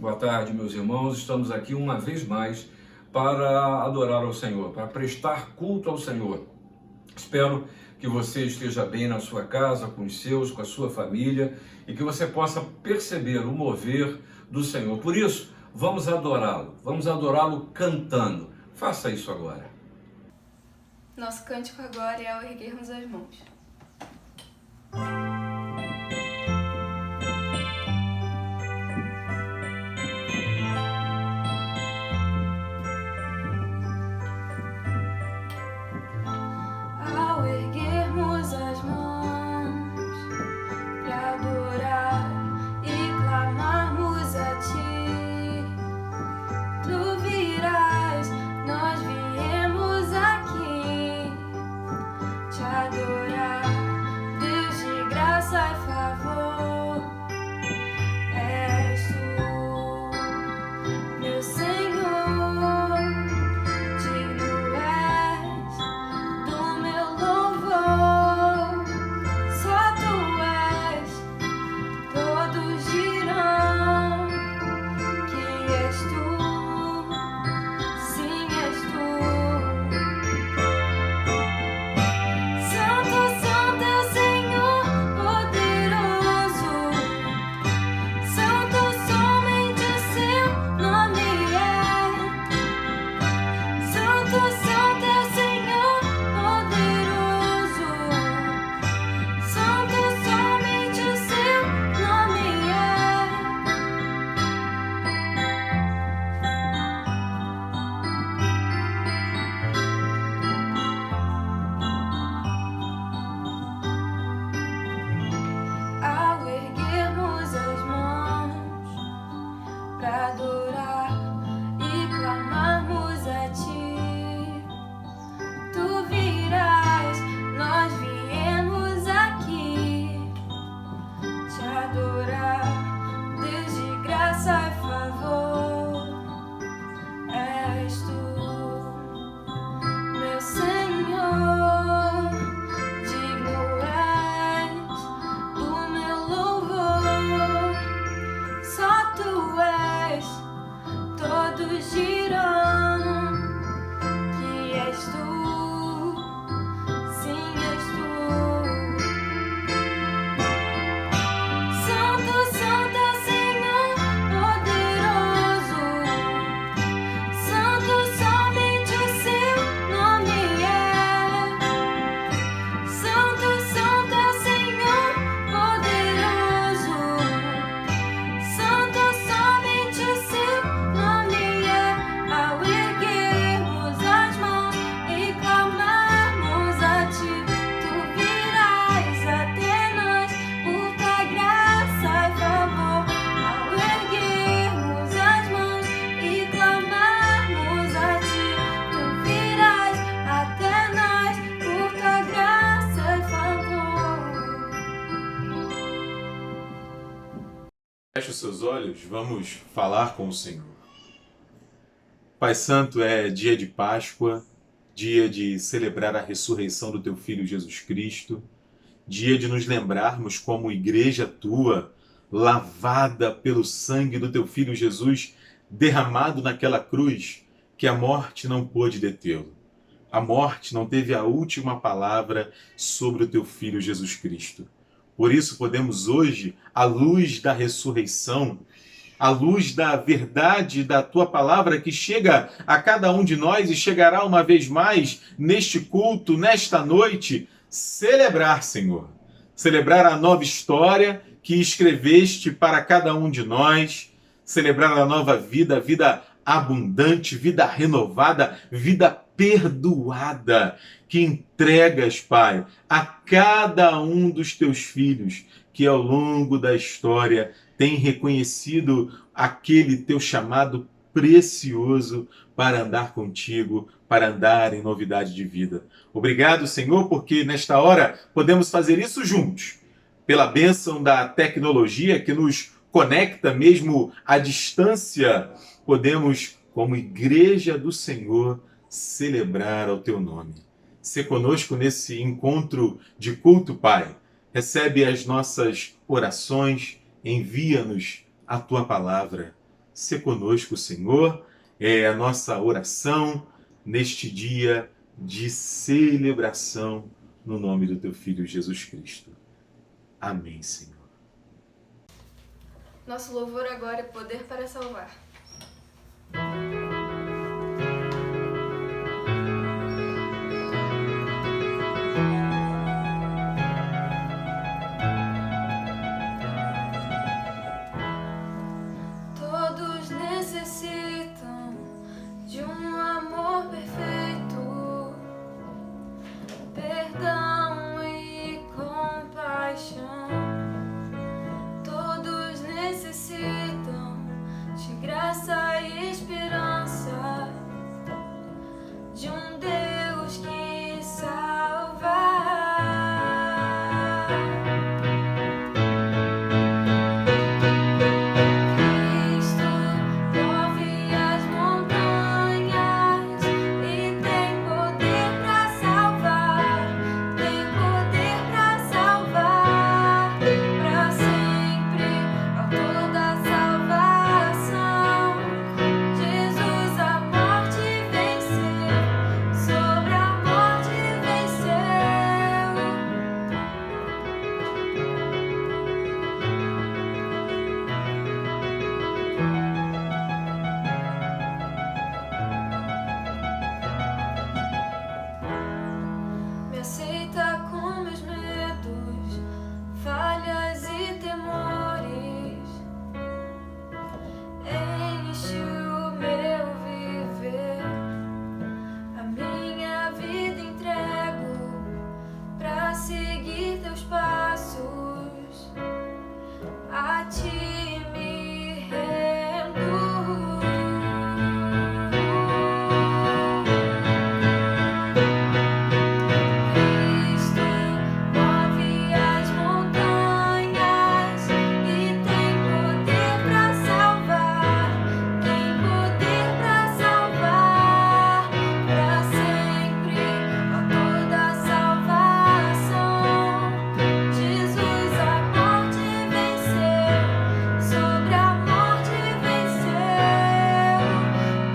Boa tarde, meus irmãos. Estamos aqui uma vez mais para adorar ao Senhor, para prestar culto ao Senhor. Espero que você esteja bem na sua casa, com os seus, com a sua família e que você possa perceber o mover do Senhor. Por isso, vamos adorá-lo cantando. Faça isso agora. Nosso cântico agora é ao erguermos as mãos. Ao erguermos as mãos para adorar e clamarmos a Ti, Tu virás, nós viemos aqui te adorar, Deus de graça e favor, és Tu, meu Senhor, digno és do meu louvor, só Tu és, todos dirão que és Tu, sim és Tu. Santo, Santo é o Senhor poderoso, Santo somente o Seu nome é. Santo, Santo é o Senhor poderoso, Santo somente o Seu nome é. Ao erguermos as mãos para adorar e clamarmos a Ti, Tu virás, nós viemos aqui te adorar, Deus de graça e favor, és Tu, meu Senhor, digno és do meu louvor, só Tu és, todos dirão que és Tu, sim és Tu. Santo, Santo é o Senhor poderoso, Santo somente o Seu nome é. Santo, Santo é o Senhor poderoso, Santo somente o Seu nome é. Ao erguermos as mãos e clamarmos a Ti, Tu virás até nós por Tua graça e favor. Ao erguermos as mãos e clamarmos a Ti, Tu virás até nós por Tua graça e favor. Feche os seus olhos, vamos falar com o Senhor. Pai Santo, é dia de Páscoa, dia de celebrar a ressurreição do Teu Filho Jesus Cristo, dia de nos lembrarmos como igreja Tua, lavada pelo sangue do Teu Filho Jesus, derramado naquela cruz, que a morte não pôde detê-lo. A morte não teve a última palavra sobre o Teu Filho Jesus Cristo. Por isso podemos hoje, à luz da ressurreição, à luz da verdade da Tua palavra que chega a cada um de nós e chegará uma vez mais neste culto, nesta noite, celebrar, Senhor. Celebrar a nova história que escreveste para cada um de nós, celebrar a nova vida, vida abundante, vida renovada, vida perdoada, que entregas, Pai, a cada um dos Teus filhos que ao longo da história tem reconhecido aquele Teu chamado precioso para andar contigo, para andar em novidade de vida. Obrigado, Senhor, porque nesta hora podemos fazer isso juntos, pela bênção da tecnologia que nos conecta mesmo à distância, podemos, como igreja do Senhor, celebrar ao Teu nome. Sê conosco nesse encontro de culto, Pai. Recebe as nossas orações, envia-nos a Tua palavra. Se conosco, Senhor, é a nossa oração neste dia de celebração no nome do Teu Filho Jesus Cristo. Amém, Senhor. Nosso louvor agora é poder para salvar. Todos necessitam de um amor perfeito, perdão e compaixão. Todos necessitam de graça e esperança, de um Deus que salva. Cristo move as montanhas e tem poder para salvar, tem poder para salvar, para sempre, autor da salvação. Jesus a morte venceu, sobre a morte venceu. Me aceita com meus medos, falhas e temores. Enche o meu viver, a minha vida entrego pra seguir teus passos. A ti me rendo. Cristo move as montanhas e tem poder para salvar, tem poder para salvar, para sempre, autor da salvação. Jesus a morte venceu, sobre a morte venceu.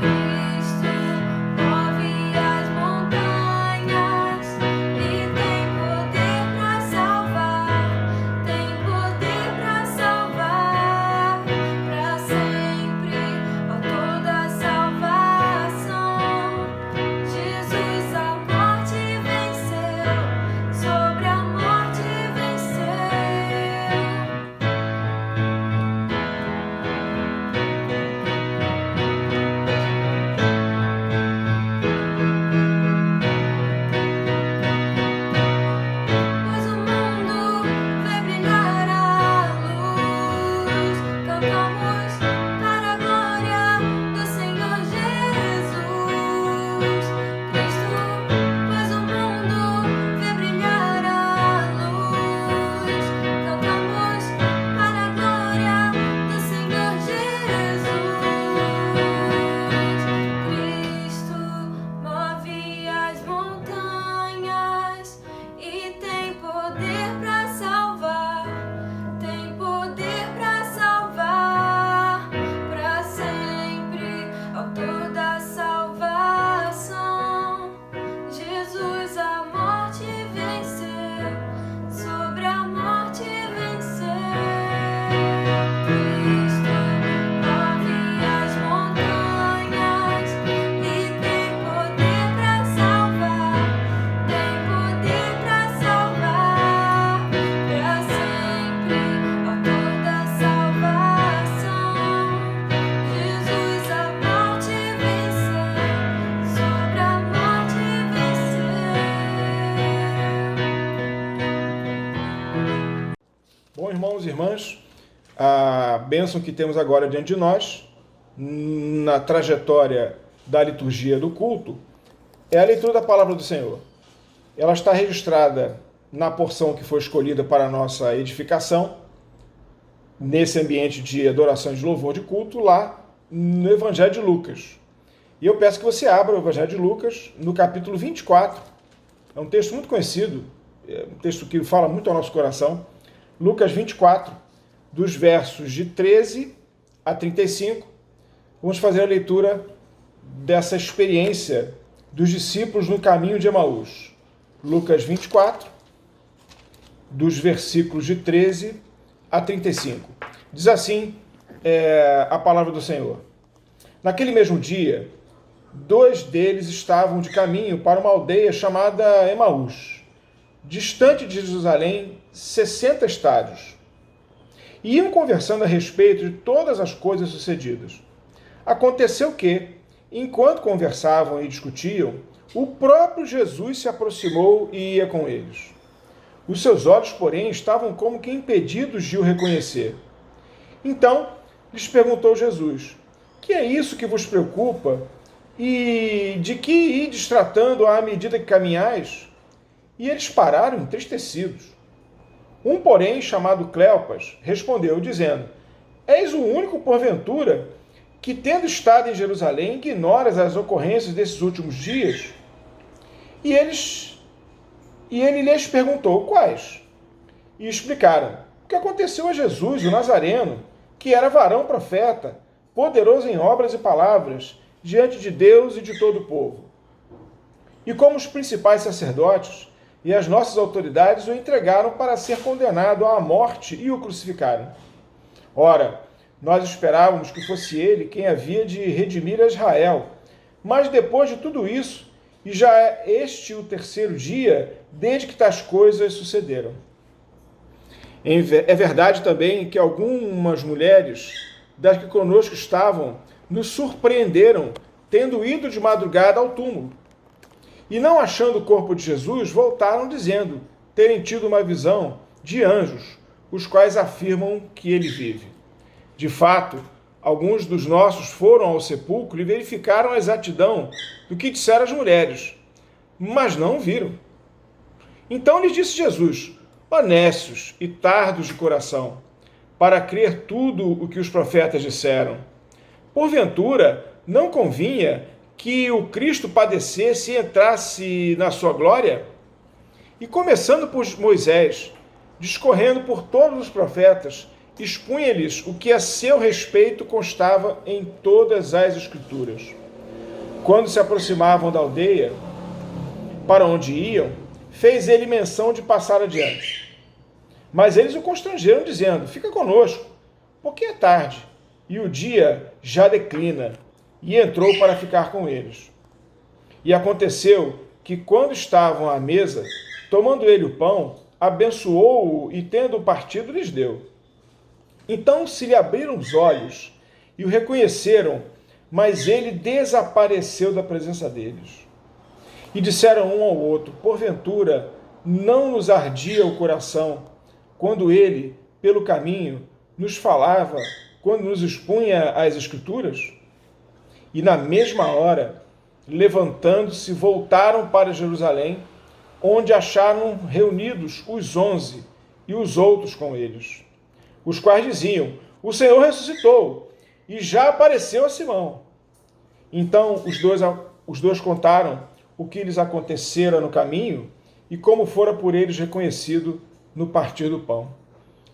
Cristo move as montanhas e tem poder para salvar, tem poder para salvar, para sempre, autor da salvação. Jesus a morte venceu, sobre a morte venceu. Pois o mundo vê brilhar a luz, cantamos para a glória do Senhor Jesus Cristo. Pois o mundo vê brilhar a luz, cantamos para a glória do Senhor Jesus Cristo. Move as montanhas e tem poder para salvar, tem poder para salvar, para sempre, autor da salvação. Jesus a morte venceu, sobre a morte venceu. Cristo move as montanhas e tem poder para salvar, tem poder para salvar, para sempre, autor da salvação. Jesus a morte venceu, sobre a morte venceu. Bom, irmãos e irmãs, a bênção que temos agora diante de nós, na trajetória da liturgia do culto, é a leitura da palavra do Senhor. Ela está registrada na porção que foi escolhida para a nossa edificação, nesse ambiente de adoração e de louvor de culto, lá no Evangelho de Lucas. E eu peço que você abra o Evangelho de Lucas no capítulo 24. É um texto muito conhecido, é um texto que fala muito ao nosso coração. Lucas 24, dos versos de 13 a 35 vamos fazer a leitura dessa experiência dos discípulos no caminho de Emaús. Lucas 24, dos versículos de 13 a 35. Diz assim a palavra do Senhor. Naquele mesmo dia, 2 deles estavam de caminho para uma aldeia chamada Emaús, distante de Jerusalém 60 estádios. E iam conversando a respeito de todas as coisas sucedidas. Aconteceu que, enquanto conversavam e discutiam, o próprio Jesus se aproximou e ia com eles. Os seus olhos, porém, estavam como que impedidos de o reconhecer. Então, lhes perguntou Jesus: que é isso que vos preocupa? E de que ides tratando à medida que caminhais? E eles pararam entristecidos. Um, porém, chamado Cleopas, respondeu, dizendo: és o único, porventura, que, tendo estado em Jerusalém, ignoras as ocorrências desses últimos dias? E ele lhes perguntou: quais? E explicaram: o que aconteceu a Jesus, o Nazareno, que era varão profeta, poderoso em obras e palavras, diante de Deus e de todo o povo. E como os principais sacerdotes e as nossas autoridades o entregaram para ser condenado à morte e o crucificaram. Ora, nós esperávamos que fosse ele quem havia de redimir a Israel. Mas depois de tudo isso, e já é este o 3º dia desde que tais coisas sucederam. É verdade também que algumas mulheres das que conosco estavam nos surpreenderam, tendo ido de madrugada ao túmulo. E não achando o corpo de Jesus, voltaram dizendo terem tido uma visão de anjos, os quais afirmam que ele vive. De fato, alguns dos nossos foram ao sepulcro e verificaram a exatidão do que disseram as mulheres, mas não o viram. Então lhes disse Jesus: honestos e tardos de coração, para crer tudo o que os profetas disseram. Porventura, não convinha que o Cristo padecesse e entrasse na sua glória? E começando por Moisés, discorrendo por todos os profetas, expunha-lhes o que a seu respeito constava em todas as Escrituras. Quando se aproximavam da aldeia, para onde iam, fez ele menção de passar adiante. Mas eles o constrangeram, dizendo: fica conosco, porque é tarde, e o dia já declina. E entrou para ficar com eles. E aconteceu que, quando estavam à mesa, tomando ele o pão, abençoou-o e, tendo partido, lhes deu. Então se lhe abriram os olhos e o reconheceram, mas ele desapareceu da presença deles. E disseram um ao outro: porventura, não nos ardia o coração, quando ele, pelo caminho, nos falava, quando nos expunha as Escrituras? E na mesma hora, levantando-se, voltaram para Jerusalém, onde acharam reunidos os 11 e os outros com eles, os quais diziam: o Senhor ressuscitou e já apareceu a Simão. Então os dois contaram o que lhes acontecera no caminho e como fora por eles reconhecido no partir do pão.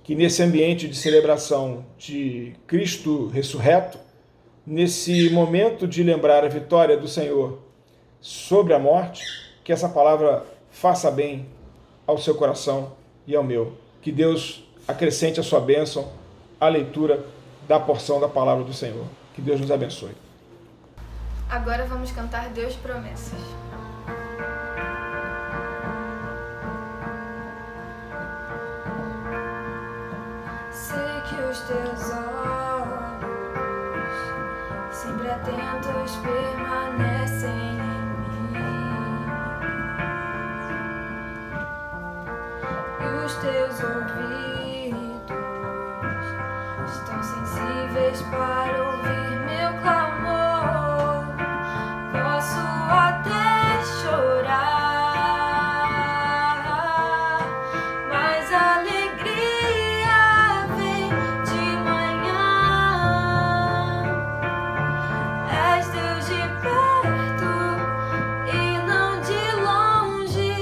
Que nesse ambiente de celebração de Cristo ressurreto, nesse momento de lembrar a vitória do Senhor sobre a morte, que essa palavra faça bem ao seu coração e ao meu. Que Deus acrescente a sua bênção à leitura da porção da palavra do Senhor. Que Deus nos abençoe. Agora vamos cantar Deus Promessas. Sei que os teus olhos, sempre atentos, permanecem em mim. E os teus ouvidos estão sensíveis para ouvir meu clamor. Posso até chorar, mas a alegria vem de manhã. És Deus de perto e não de longe,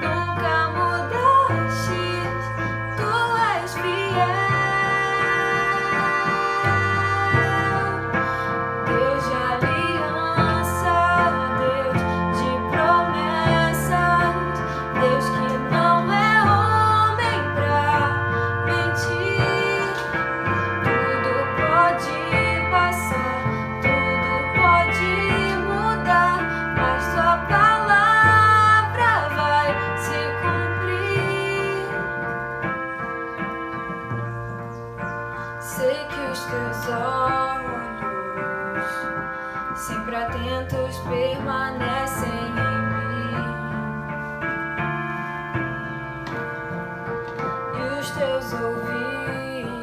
nunca mudastes, tu és fiel. atentos permanecem em mim, e os teus ouvidos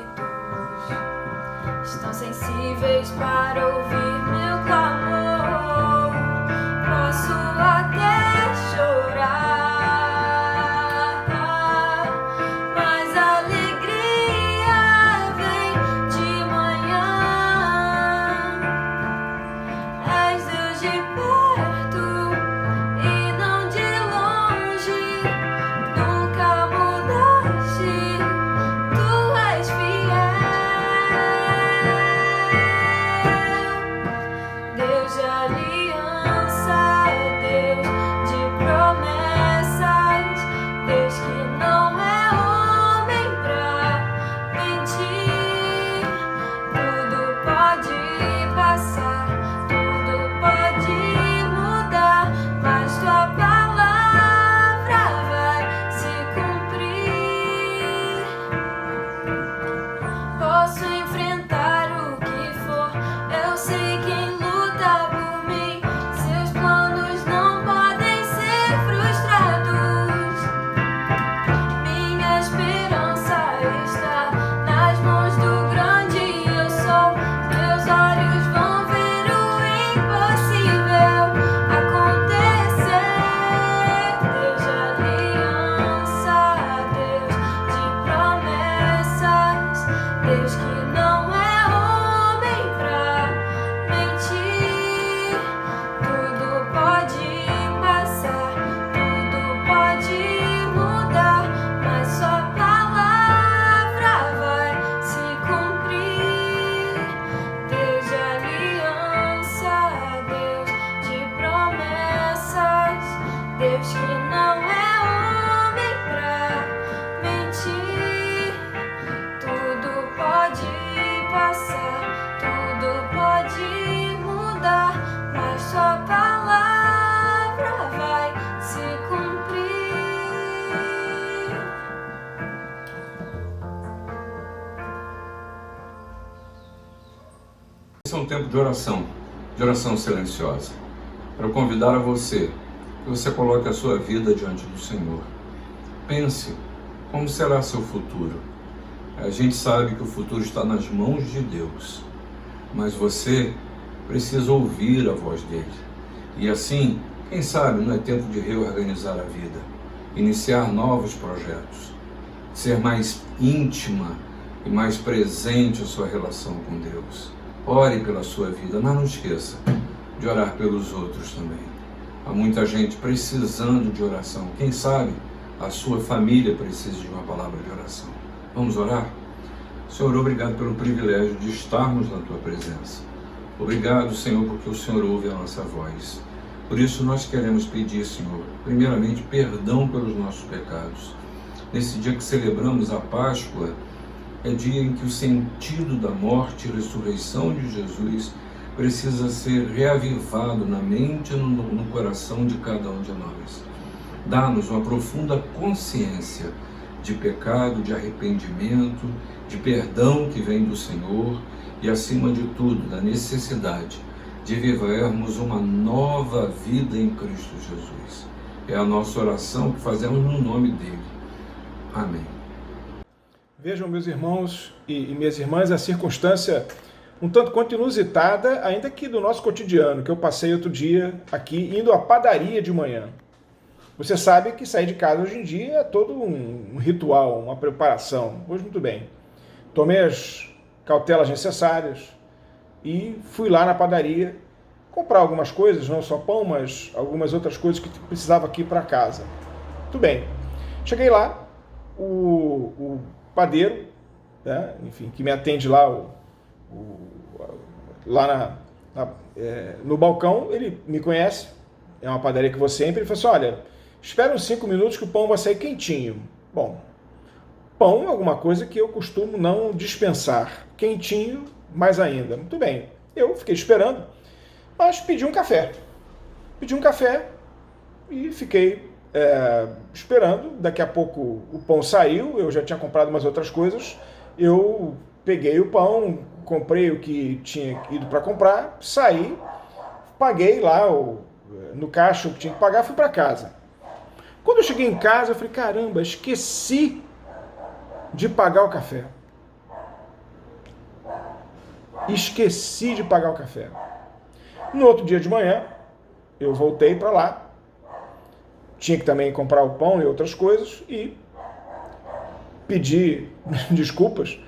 estão sensíveis para ouvir meu clamor. Posso até chorar, mas a alegria vem de manhã. És Deus de perto e não de longe, nunca mudaste, tu és fiel. Deus de aliança, Deus de promessas, Deus que não é homem pra mentir. Tudo pode passar, tudo pode mudar, mas tua palavra vai se cumprir. Posso enfrentar o que for, eu sei quem luta por mim. Seus planos não podem ser frustrados. Minha esperança está nas mãos do grande eu sou. Meus olhos vão ver o impossível acontecer. Deus de aliança, Deus de promessas, Deus que não é homem pra mentir. Tudo pode passar, tudo pode mudar, mas sua palavra vai se cumprir. Deus de aliança, Deus de promessas, Deus que não é homem pra mentir. Tudo pode passar, tudo pode mudar, mas sua palavra vai se cumprir. Esse é um tempo de oração silenciosa. Para convidar a você, que você coloque a sua vida diante do Senhor. Pense como será seu futuro. A gente sabe que o futuro está nas mãos de Deus, mas você precisa ouvir a voz dele. E assim, quem sabe não é tempo de reorganizar a vida, iniciar novos projetos, ser mais íntima e mais presente a sua relação com Deus. Ore pela sua vida, mas não esqueça de orar pelos outros também. Há muita gente precisando de oração. Quem sabe a sua família precisa de uma palavra de oração. Vamos orar? Senhor, obrigado pelo privilégio de estarmos na tua presença. Obrigado, Senhor, porque o Senhor ouve a nossa voz. Por isso nós queremos pedir, Senhor, primeiramente, perdão pelos nossos pecados. Nesse dia que celebramos a Páscoa, é dia em que o sentido da morte e ressurreição de Jesus precisa ser reavivado na mente e no coração de cada um de nós. Dá-nos uma profunda consciência de pecado, de arrependimento, de perdão que vem do Senhor e, acima de tudo, da necessidade de vivermos uma nova vida em Cristo Jesus. É a nossa oração que fazemos no nome dele. Amém. Vejam, meus irmãos e minhas irmãs, a circunstância um tanto quanto inusitada, ainda que do nosso cotidiano, que eu passei outro dia aqui, indo à padaria de manhã. Você sabe que sair de casa hoje em dia é todo um ritual, uma preparação. Pois muito bem. Tomei as cautelas necessárias e fui lá na padaria comprar algumas coisas, não só pão, mas algumas outras coisas que precisava aqui para casa. Muito bem. Cheguei lá, o padeiro, né, enfim, que me atende lá, no balcão, ele me conhece, é uma padaria que vou sempre, ele falou assim, olha, espera uns 5 minutos que o pão vai sair quentinho. Bom, pão é alguma coisa que eu costumo não dispensar, quentinho mais ainda. Muito bem, eu fiquei esperando, mas pedi um café. Pedi um café e fiquei esperando. Daqui a pouco o pão saiu, eu já tinha comprado umas outras coisas, eu peguei o pão, comprei o que tinha ido para comprar, saí, paguei lá no caixa o que tinha que pagar, fui para casa. Quando eu cheguei em casa, eu falei, caramba, esqueci de pagar o café. Esqueci de pagar o café. No outro dia de manhã, eu voltei para lá. Tinha que também comprar o pão e outras coisas e pedi desculpas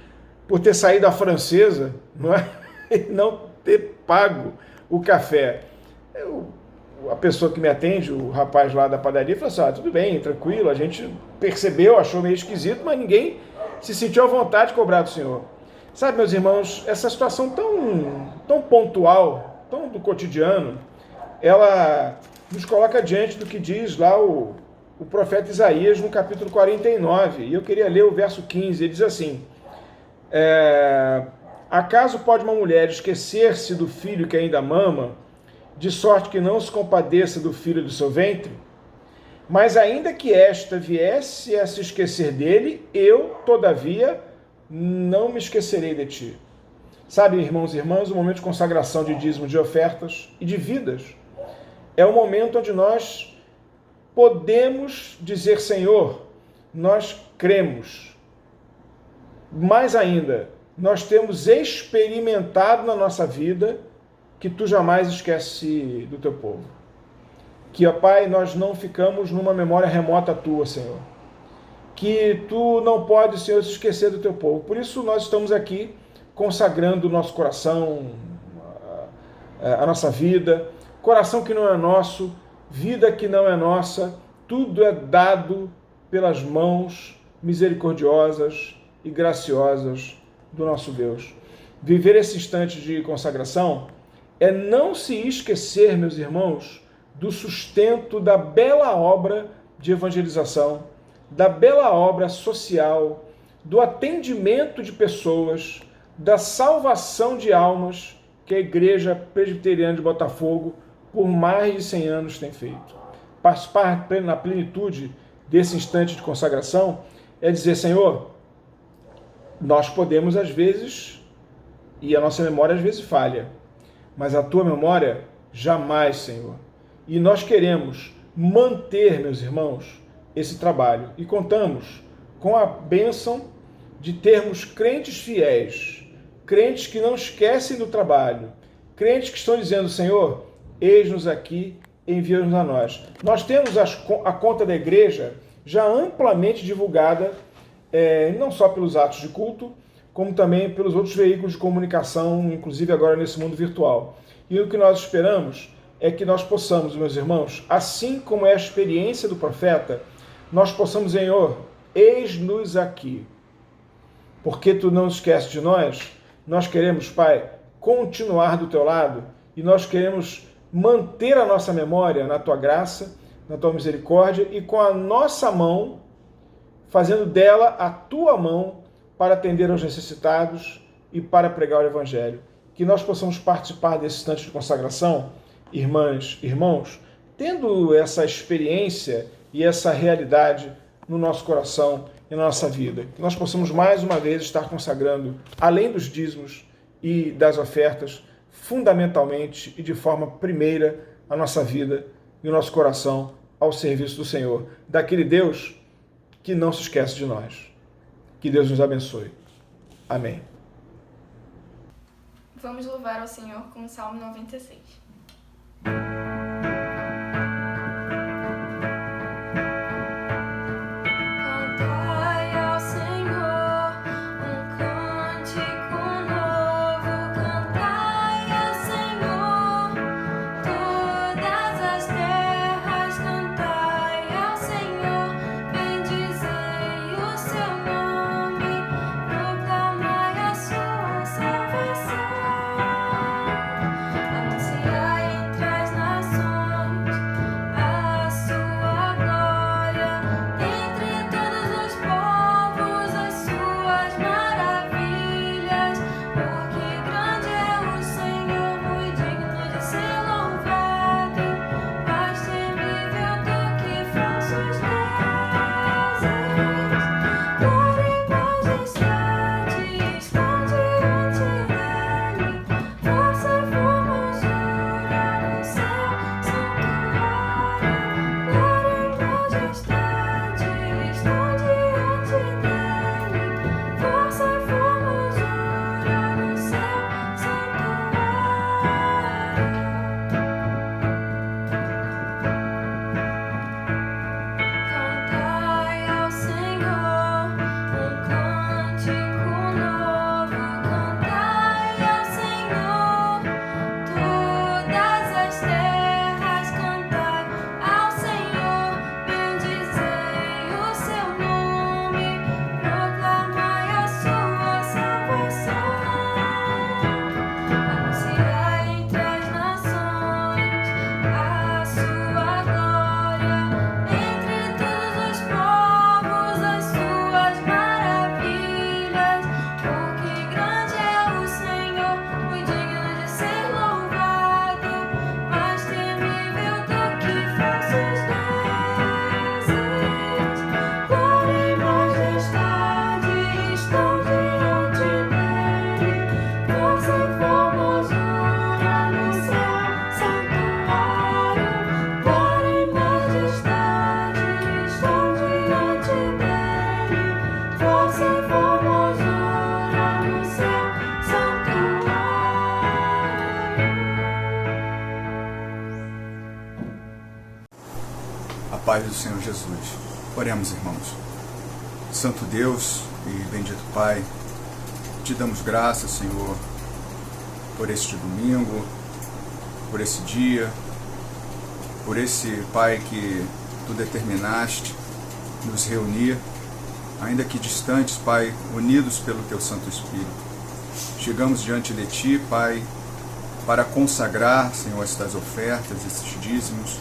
por ter saído da francesa, não é? E não ter pago o café. A pessoa que me atende, o rapaz lá da padaria, falou assim, tudo bem, tranquilo, a gente percebeu, achou meio esquisito, mas ninguém se sentiu à vontade de cobrar do senhor. Sabe, meus irmãos, essa situação tão pontual, tão do cotidiano, ela nos coloca diante do que diz lá o profeta Isaías no capítulo 49, e eu queria ler o verso 15, ele diz assim, acaso pode uma mulher esquecer-se do filho que ainda mama, de sorte que não se compadeça do filho do seu ventre? Mas ainda que esta viesse a se esquecer dele, eu, todavia, não me esquecerei de ti. Sabe, irmãos e irmãs, o momento de consagração de dízimo, de ofertas e de vidas é o momento onde nós podemos dizer, Senhor, nós cremos. Mais ainda, nós temos experimentado na nossa vida que tu jamais esquece do teu povo. Que, ó Pai, nós não ficamos numa memória remota tua, Senhor. Que tu não podes, Senhor, se esquecer do teu povo. Por isso nós estamos aqui consagrando o nosso coração, a nossa vida, coração que não é nosso, vida que não é nossa, tudo é dado pelas mãos misericordiosas e graciosas do nosso Deus. Viver esse instante de consagração é não se esquecer, meus irmãos, do sustento da bela obra de evangelização, da bela obra social, do atendimento de pessoas, da salvação de almas que a Igreja Presbiteriana de Botafogo, por mais de 100 anos, tem feito. Participar na plenitude desse instante de consagração é dizer, Senhor, nós podemos às vezes, e a nossa memória às vezes falha, mas a tua memória jamais, Senhor. E nós queremos manter, meus irmãos, esse trabalho. E contamos com a bênção de termos crentes fiéis, crentes que não esquecem do trabalho, crentes que estão dizendo, Senhor, eis-nos aqui, envia-nos a nós. Nós temos a conta da igreja já amplamente divulgada, não só pelos atos de culto, como também pelos outros veículos de comunicação, inclusive agora nesse mundo virtual. E o que nós esperamos é que nós possamos, meus irmãos, assim como é a experiência do profeta, nós possamos, Senhor, eis-nos aqui. Porque tu não esqueces de nós, nós queremos, Pai, continuar do teu lado e nós queremos manter a nossa memória na tua graça, na tua misericórdia e com a nossa mão, fazendo dela a tua mão para atender aos necessitados e para pregar o Evangelho. Que nós possamos participar desse instante de consagração, irmãs, irmãos, tendo essa experiência e essa realidade no nosso coração e na nossa vida. Que nós possamos mais uma vez estar consagrando, além dos dízimos e das ofertas, fundamentalmente e de forma primeira, a nossa vida e o nosso coração ao serviço do Senhor, daquele Deus que não se esquece de nós. Que Deus nos abençoe. Amém. Vamos louvar ao Senhor com o Salmo 96. Cantai ao Senhor um cântico novo, cantai ao Senhor todas as terras, cantai ao Senhor, bendizei o seu nome, proclamai a sua salvação, anunciai paz do Senhor Jesus. Oremos, irmãos. Santo Deus e bendito Pai, te damos graças, Senhor, por este domingo, por esse dia, por esse, Pai, que tu determinaste nos reunir, ainda que distantes, Pai, unidos pelo teu Santo Espírito. Chegamos diante de ti, Pai, para consagrar, Senhor, estas ofertas, esses dízimos,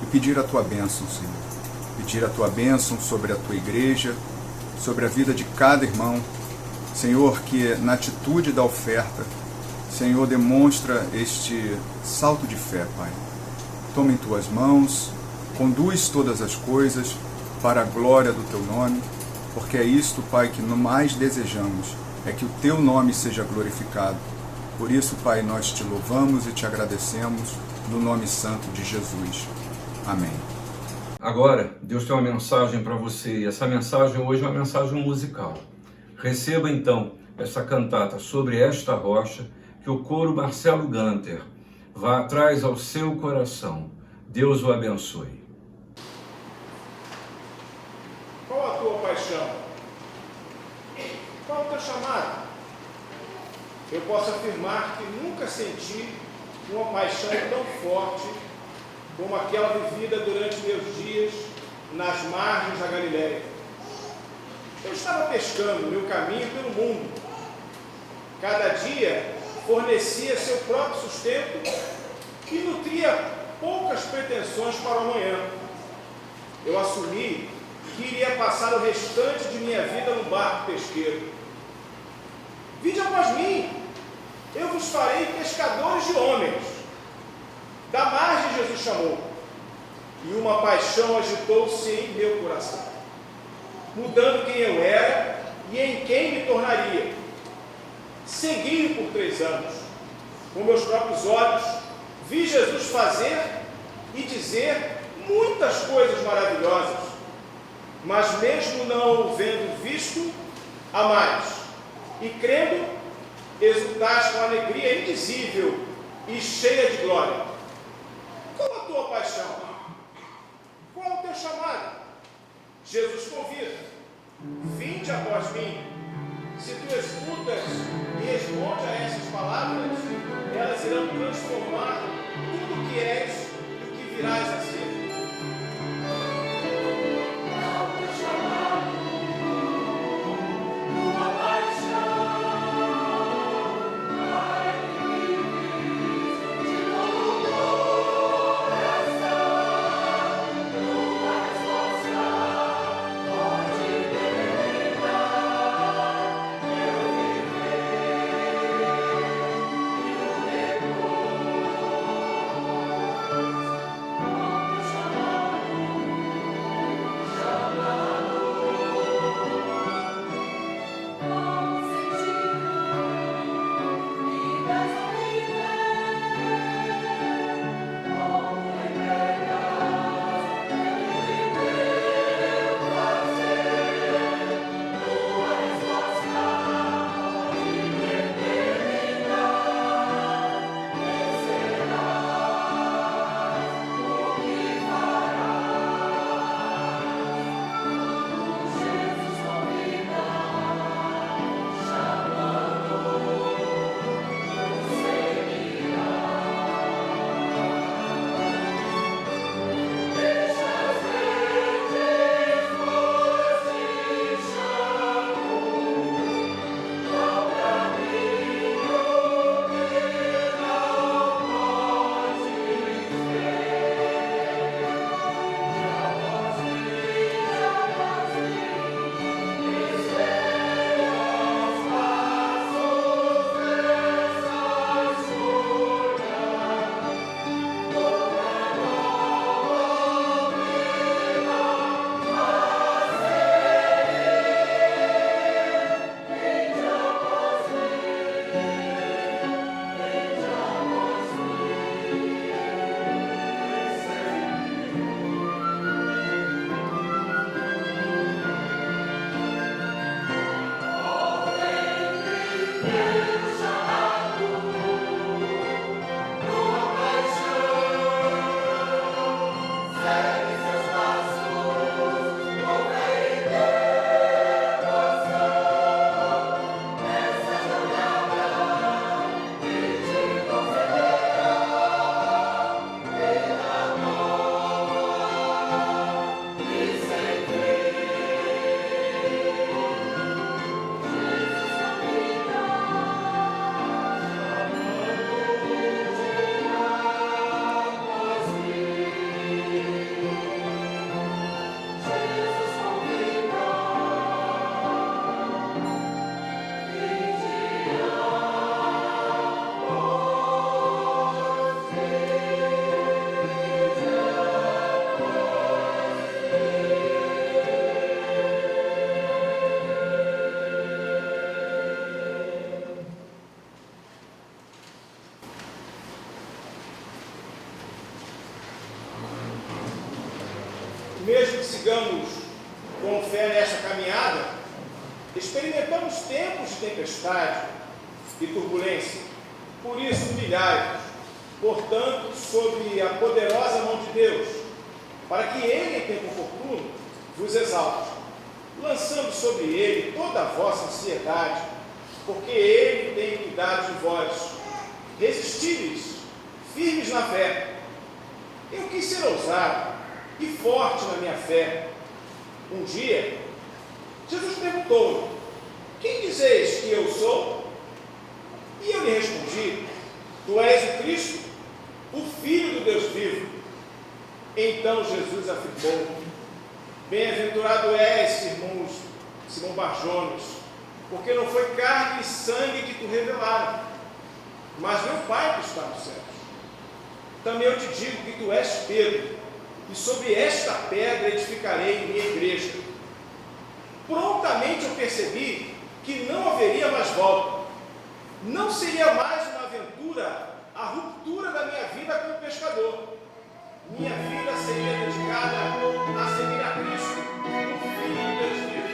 e pedir a tua bênção, Senhor. Pedir a tua bênção sobre a tua igreja, sobre a vida de cada irmão. Senhor, que na atitude da oferta, Senhor, demonstra este salto de fé, Pai. Toma em tuas mãos, conduz todas as coisas para a glória do teu nome, porque é isto, Pai, que mais desejamos, é que o teu nome seja glorificado. Por isso, Pai, nós te louvamos e te agradecemos no nome santo de Jesus. Amém. Agora, Deus tem uma mensagem para você, e essa mensagem hoje é uma mensagem musical. Receba então essa cantata Sobre Esta Rocha, que o coro Marcelo Ganter traz ao seu coração. Deus o abençoe. Qual a tua paixão? Qual o teu chamado? Eu posso afirmar que nunca senti uma paixão tão forte como aquela vivida durante meus dias nas margens da Galileia. Eu estava pescando meu caminho pelo mundo. Cada dia fornecia seu próprio sustento e nutria poucas pretensões para o amanhã. Eu assumi que iria passar o restante de minha vida no barco pesqueiro. Vinde após mim, eu vos farei pescadores de homens. Da margem Jesus chamou, e uma paixão agitou-se em meu coração, mudando quem eu era e em quem me tornaria. Segui-o por 3 anos. Com meus próprios olhos, vi Jesus fazer e dizer muitas coisas maravilhosas, mas mesmo não o vendo visto, a mais, e crendo, exultaste com alegria indizível e cheia de glória. Qual a tua paixão? Qual é o teu chamado? Jesus convida. Vinde após mim. Se tu escutas e responde a essas palavras, elas irão transformar tudo o que és e o que virás a ser. mesmo que sigamos com fé nesta caminhada, experimentamos tempos de tempestade e turbulência. Por isso, humilhai-vos, portanto, sob a poderosa mão de Deus, para que Ele, em tempo oportuno, vos exalte, lançando sobre Ele toda a vossa ansiedade, porque Ele tem cuidado de vós. Resistíveis, firmes na fé. Eu quis ser ousado e forte na minha fé. Um dia, Jesus perguntou-me: quem dizeis que eu sou? E eu lhe respondi: tu és o Cristo, o Filho do Deus vivo. Então Jesus afirmou: bem-aventurado és, Simão Barjonas, porque não foi carne e sangue que te revelaram, mas meu Pai que está nos céus. Também eu te digo que tu és Pedro, e sobre esta pedra edificarei minha igreja. Prontamente eu percebi que não haveria mais volta. Não seria mais uma aventura a ruptura da minha vida como pescador. Minha vida seria dedicada a seguir a Cristo, o Filho de Deus vivo.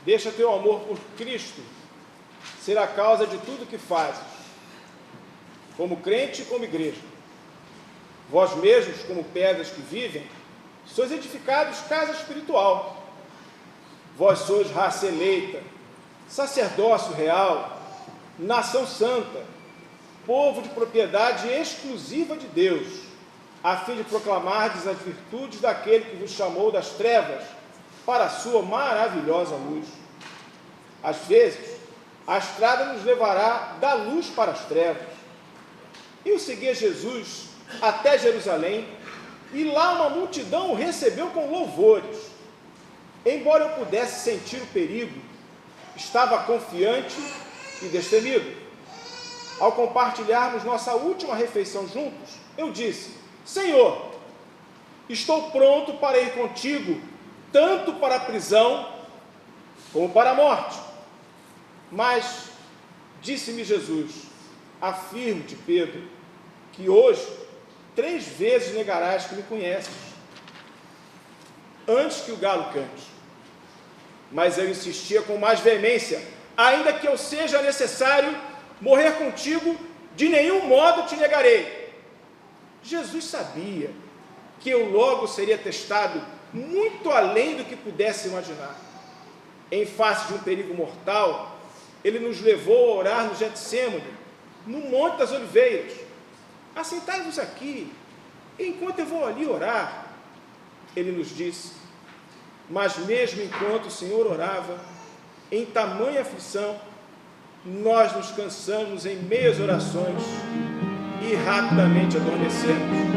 Deixa teu amor por Cristo ser a causa de tudo que fazes, como crente e como igreja. Vós mesmos, como pedras que vivem, sois edificados casa espiritual. Vós sois raça eleita, sacerdócio real, nação santa, povo de propriedade exclusiva de Deus, a fim de proclamardes as virtudes daquele que vos chamou das trevas para a sua maravilhosa luz. Às vezes, A estrada nos levará da luz para as trevas. Eu segui a Jesus até Jerusalém, e lá uma multidão o recebeu com louvores. Embora eu pudesse sentir o perigo, estava confiante e destemido. Ao compartilharmos nossa última refeição juntos, eu disse: Senhor, estou pronto para ir contigo, tanto para a prisão como para a morte. Mas, disse-me Jesus, afirmo-te, Pedro, que hoje 3 vezes negarás que me conheces, antes que o galo cante. Mas eu insistia com mais veemência: ainda que eu seja necessário morrer contigo, de nenhum modo te negarei. Jesus sabia que eu logo seria testado muito além do que pudesse imaginar. Em face de um perigo mortal, ele nos levou a orar no Getsêmani, no Monte das Oliveiras. Assentai-vos aqui, enquanto eu vou ali orar, ele nos disse. Mas mesmo enquanto o Senhor orava, em tamanha aflição, nós nos cansamos em meias orações e rapidamente adormecemos.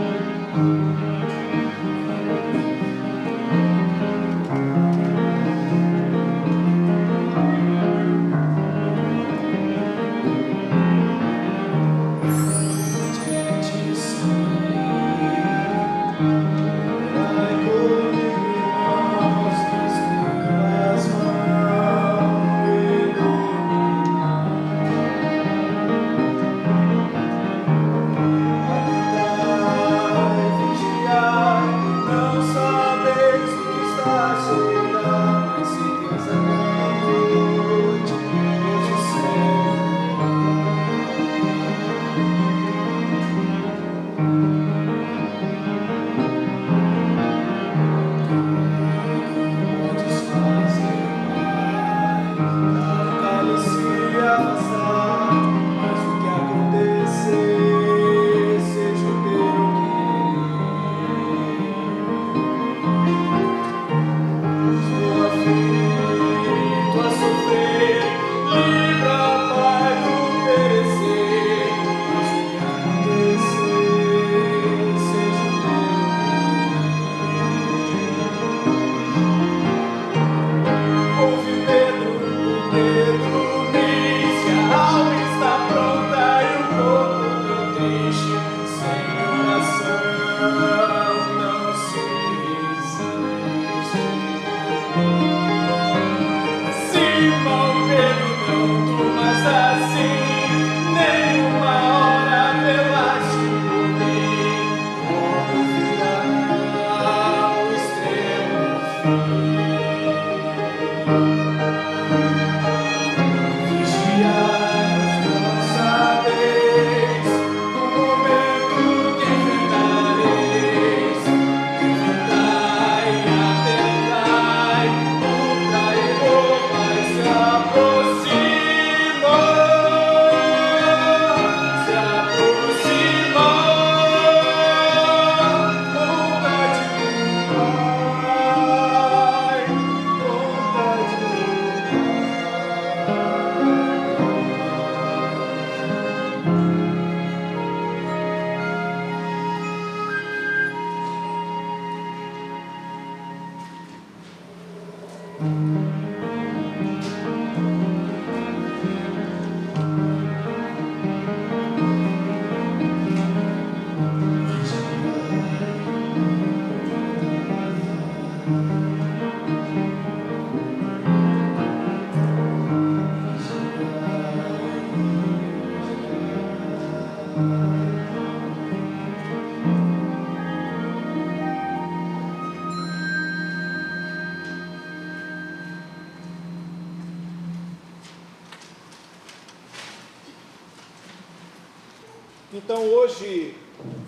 Então hoje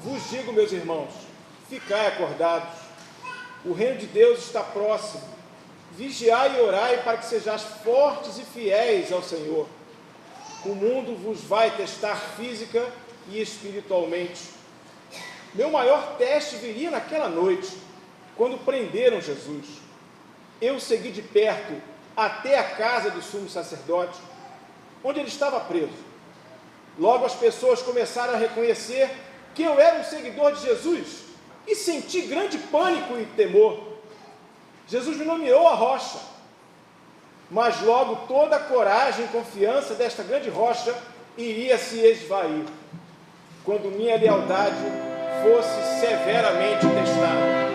vos digo, meus irmãos, ficai acordados, o reino de Deus está próximo, vigiai e orai para que sejais fortes e fiéis ao Senhor. O mundo vos vai testar física e espiritualmente. Meu maior teste viria naquela noite, quando prenderam Jesus. Eu segui de perto até a casa do sumo sacerdote, onde ele estava preso. Logo as pessoas começaram a reconhecer que eu era um seguidor de Jesus e senti grande pânico e temor. Jesus me nomeou a rocha, mas logo toda a coragem e confiança desta grande rocha iria se esvair, quando minha lealdade fosse severamente testada.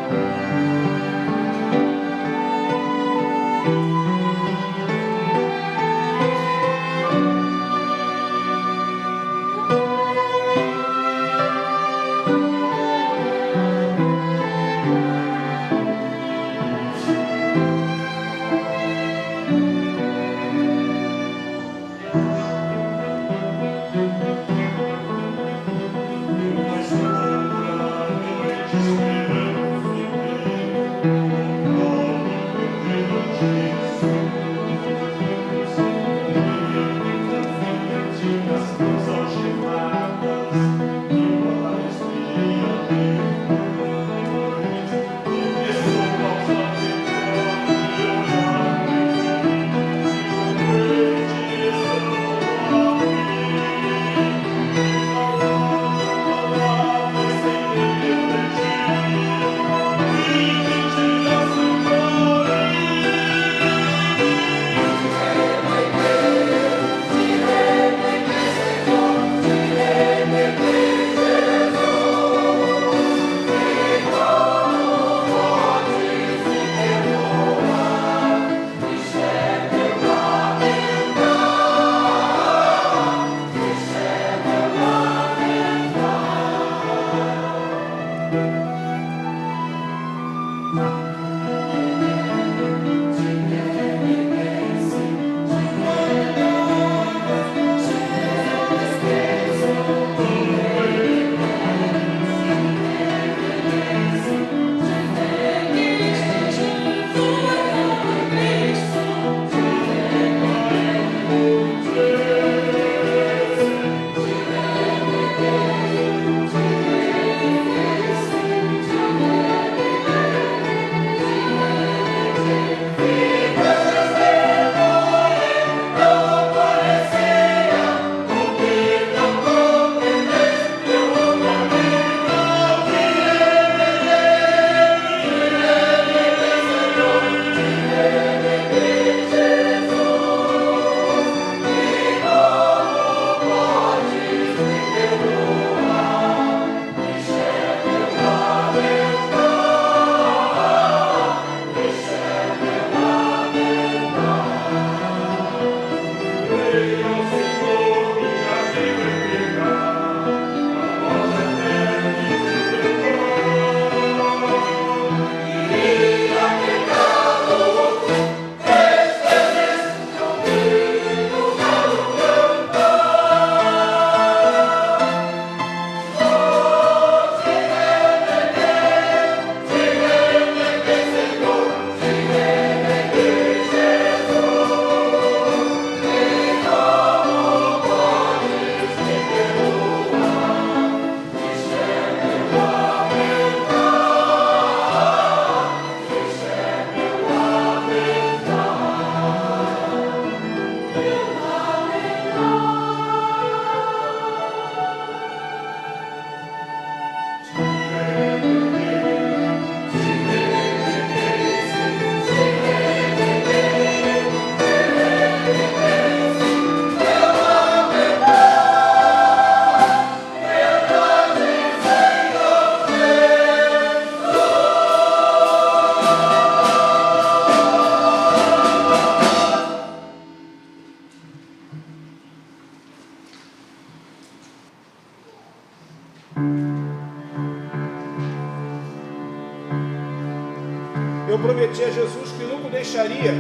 Eu prometi a Jesus que nunca o deixaria.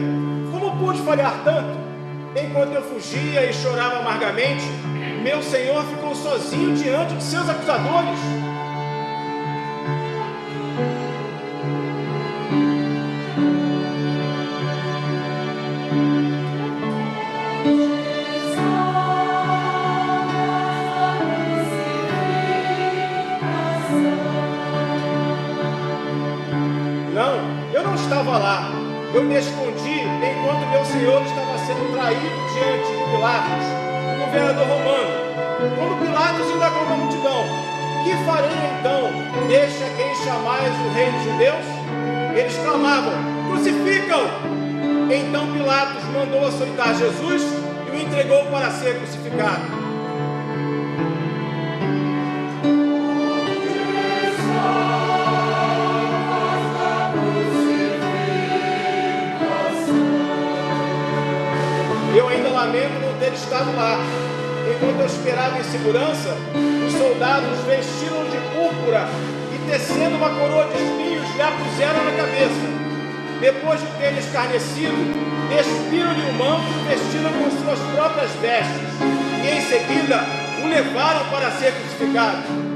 Como pude falhar tanto? Enquanto eu fugia e chorava amargamente, meu Senhor ficou sozinho diante de seus acusadores. Não, eu não estava lá. Eu me escondi enquanto meu Senhor estava sendo traído diante de Pilatos, o governador romano. Quando Pilatos indagou na multidão: que farei então? Deixa quem chamais o rei dos judeus? Eles clamavam: crucificam! Então Pilatos mandou açoitar Jesus e o entregou para ser crucificado. Eu ainda lamento não ter estado lá. Enquanto eu esperava em segurança, os soldados vestiram de púrpura e, tecendo uma coroa de espinhos, lhe a puseram na cabeça. Depois de ter escarnecido, despiram-lhe o manto e vestiram com suas próprias vestes. E em seguida o levaram para ser crucificado.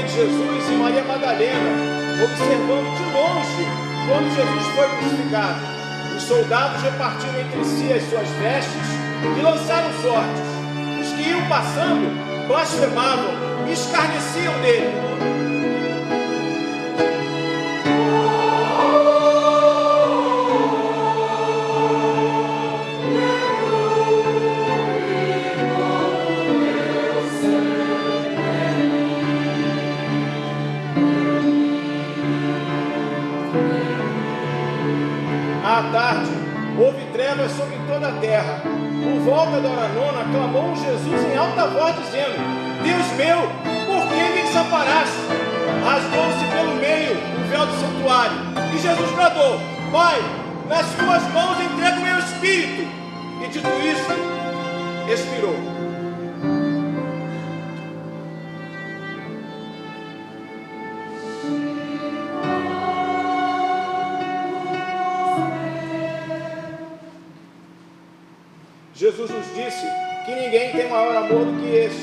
Jesus e Maria Madalena, observando de longe quando Jesus foi crucificado. Os soldados repartiram entre si as suas vestes e lançaram sortes. Os que iam passando blasfemavam e escarneciam dele. À tarde, houve trevas sobre toda a terra. Por volta da hora nona, clamou Jesus em alta voz, dizendo: Deus meu, por que me desamparaste? Rasgou-se pelo meio o véu do santuário. E Jesus bradou: Pai, nas tuas mãos entrego o meu espírito. E dito isso, expirou. Jesus nos disse que ninguém tem maior amor do que este,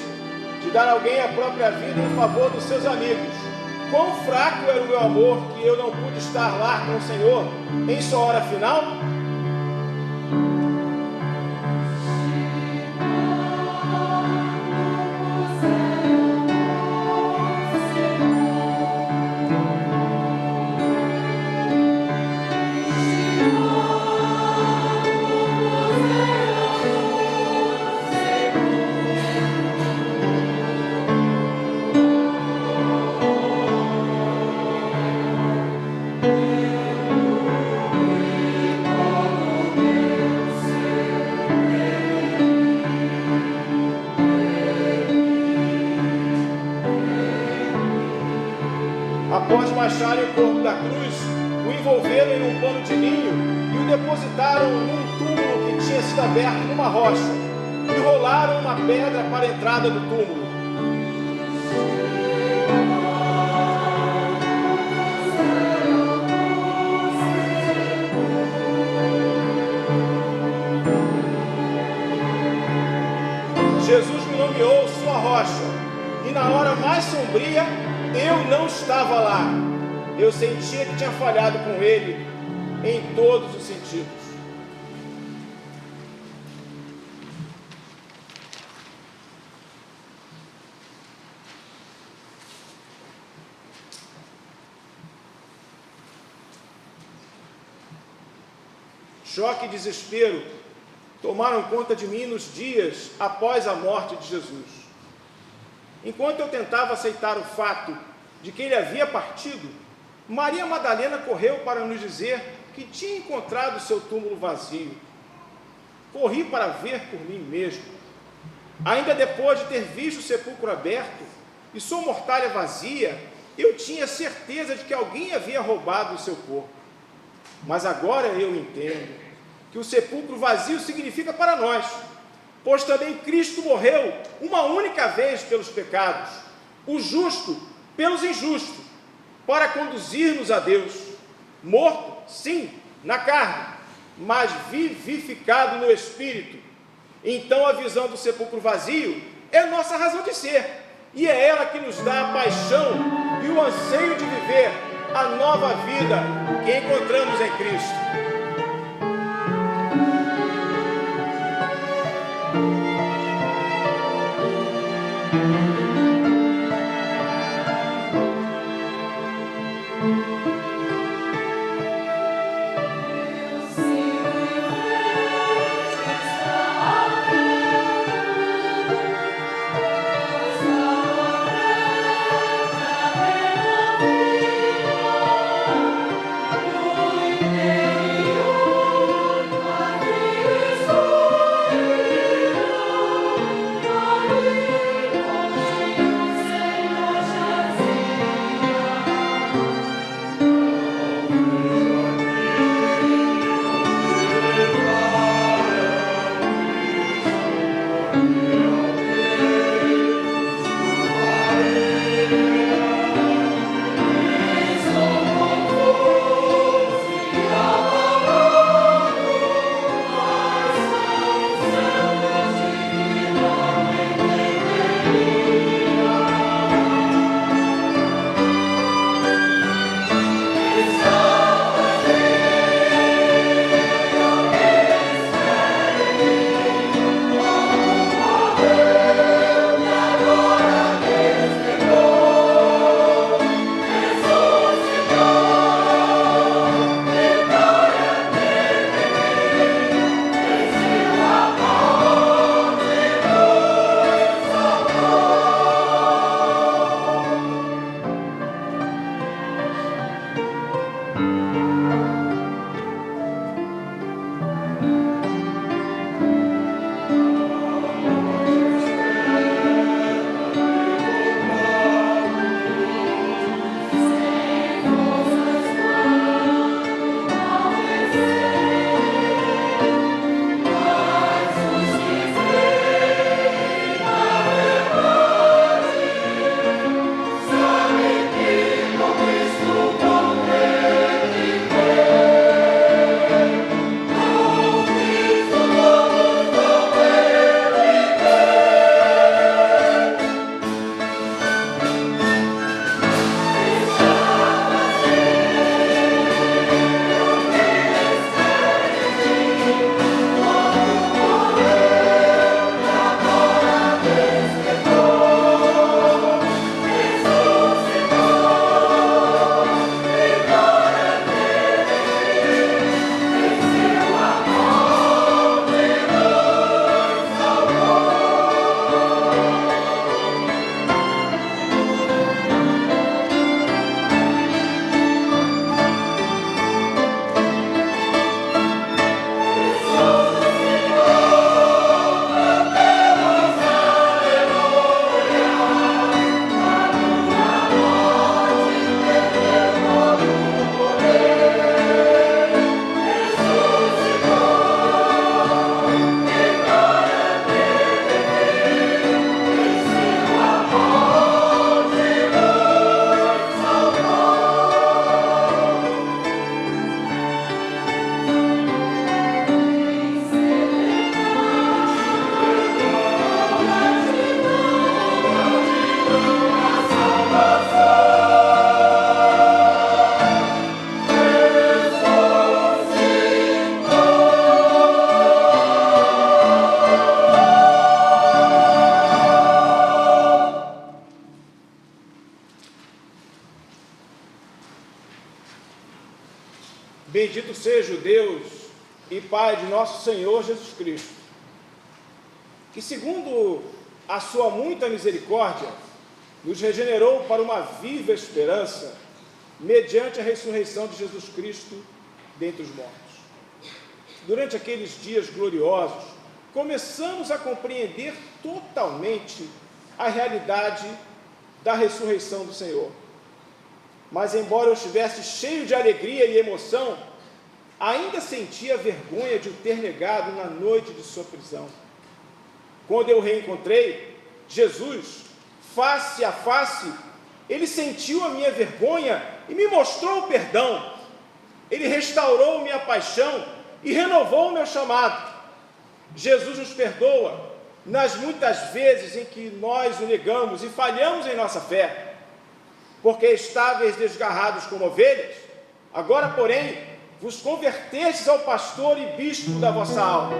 de dar alguém a própria vida em favor dos seus amigos. Quão fraco era o meu amor que eu não pude estar lá com o Senhor em sua hora final? Após baixarem o corpo da cruz, o envolveram em um pano de linho e o depositaram num túmulo que tinha sido aberto numa rocha, e rolaram uma pedra para a entrada do túmulo. Jesus me nomeou sua rocha, e na hora mais sombria, eu não estava lá. Eu sentia que tinha falhado com ele em todos os sentidos. Choque e desespero tomaram conta de mim nos dias após a morte de Jesus. Enquanto eu tentava aceitar o fato de que ele havia partido, Maria Madalena correu para nos dizer que tinha encontrado seu túmulo vazio. Corri para ver por mim mesmo. Ainda depois de ter visto o sepulcro aberto e sua mortalha vazia, eu tinha certeza de que alguém havia roubado o seu corpo. Mas agora eu entendo que o sepulcro vazio significa para nós, pois também Cristo morreu uma única vez pelos pecados, o justo pelos injustos, para conduzir-nos a Deus, morto, sim, na carne, mas vivificado no Espírito. Então a visão do sepulcro vazio é nossa razão de ser, e é ela que nos dá a paixão e o anseio de viver a nova vida que encontramos em Cristo. Bendito seja o Deus e Pai de nosso Senhor Jesus Cristo, que segundo a sua muita misericórdia, nos regenerou para uma viva esperança, mediante a ressurreição de Jesus Cristo dentre os mortos. Durante aqueles dias gloriosos, começamos a compreender totalmente a realidade da ressurreição do Senhor. Mas embora eu estivesse cheio de alegria e emoção, ainda sentia vergonha de o ter negado na noite de sua prisão. Quando eu reencontrei Jesus, face a face, ele sentiu a minha vergonha e me mostrou o perdão. Ele restaurou minha paixão e renovou o meu chamado. Jesus nos perdoa nas muitas vezes em que nós o negamos e falhamos em nossa fé, porque estáveis desgarrados como ovelhas, agora, porém, vos convertestes ao pastor e bispo da vossa alma.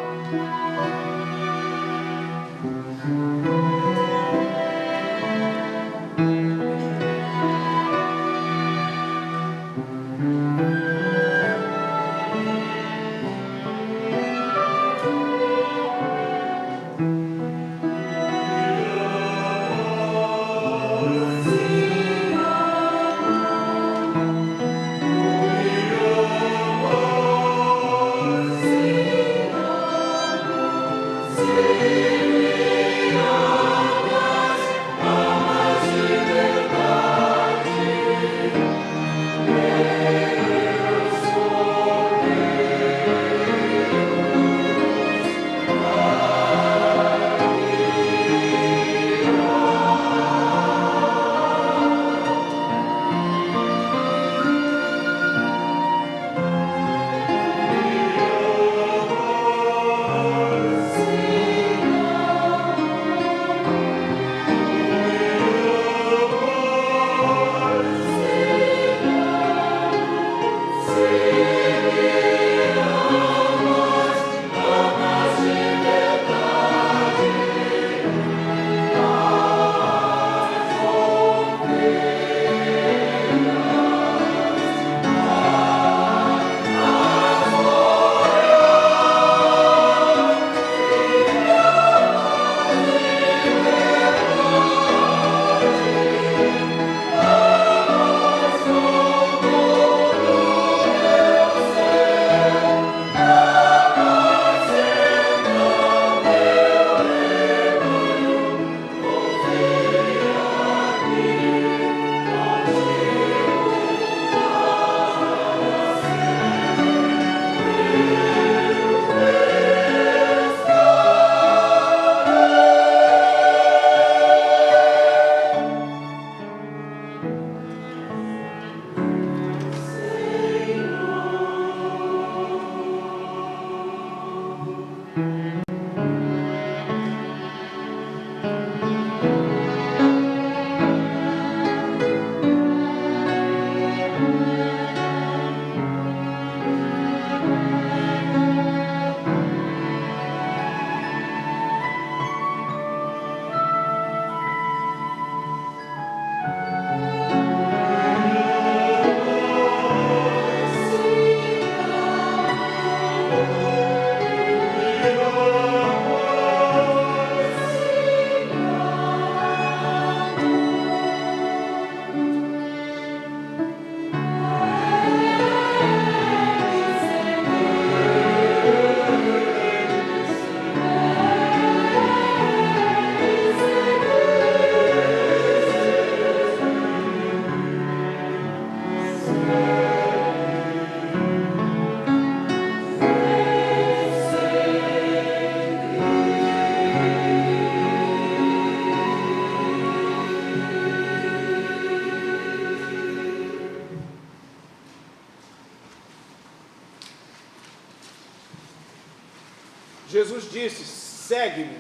Jesus disse: segue-me.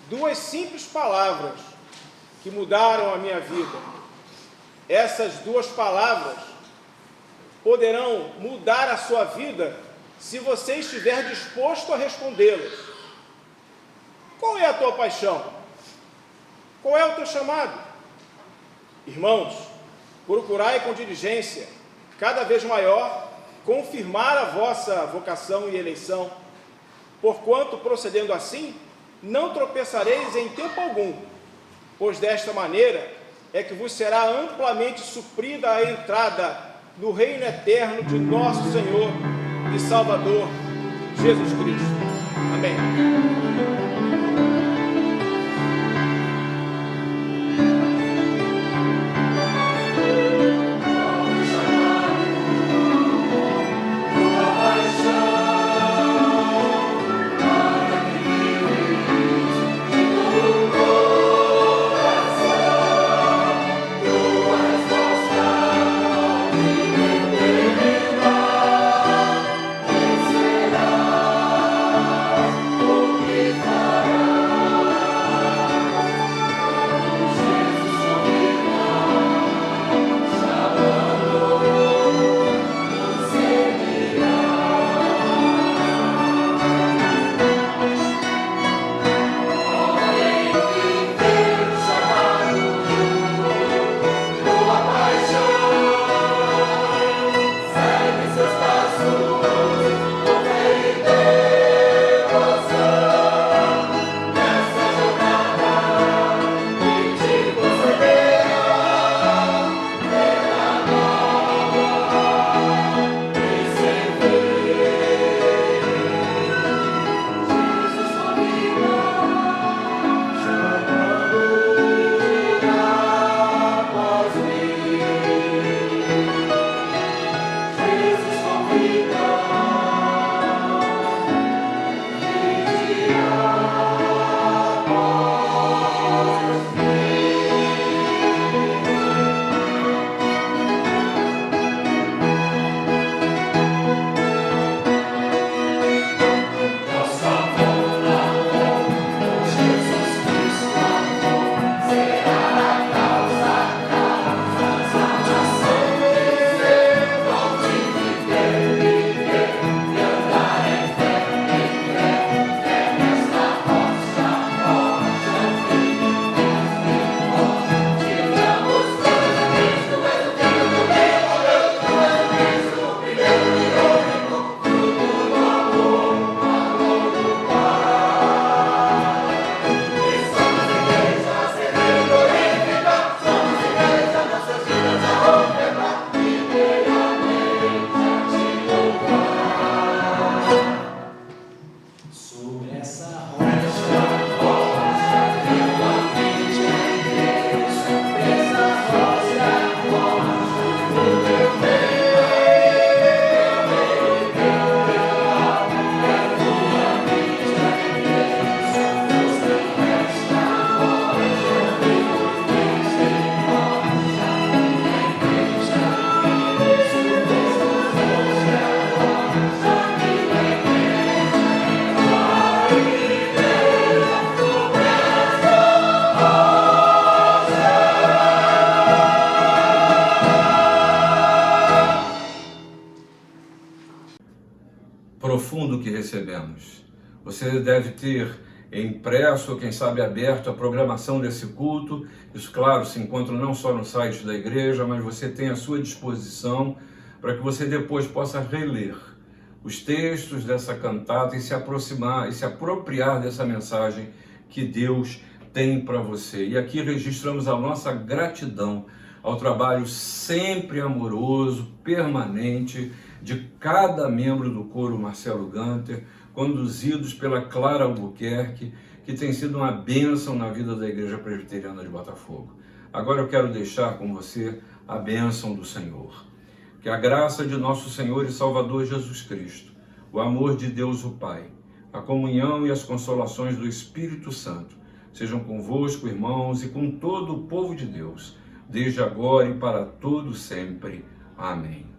Duas simples palavras que mudaram a minha vida. Essas duas palavras poderão mudar a sua vida se você estiver disposto a respondê-las. Qual é a tua paixão? Qual é o teu chamado? Irmãos, procurai com diligência, cada vez maior, confirmar a vossa vocação e eleição, porquanto, procedendo assim, não tropeçareis em tempo algum, pois desta maneira é que vos será amplamente suprida a entrada no reino eterno de nosso Senhor e Salvador, Jesus Cristo. Amém. recebemos. Você deve ter impresso, ou quem sabe aberto, a programação desse culto. Isso, claro, se encontra não só no site da igreja, mas você tem à sua disposição para que você depois possa reler os textos dessa cantata e se aproximar e se apropriar dessa mensagem que Deus tem para você. E aqui registramos a nossa gratidão ao trabalho sempre amoroso, permanente, de cada membro do coro Marcelo Gunter, conduzidos pela Clara Albuquerque, que tem sido uma bênção na vida da Igreja Presbiteriana de Botafogo. Agora eu quero deixar com você a bênção do Senhor. Que a graça de nosso Senhor e Salvador Jesus Cristo, o amor de Deus o Pai, a comunhão e as consolações do Espírito Santo sejam convosco, irmãos, e com todo o povo de Deus, desde agora e para todo sempre. Amém.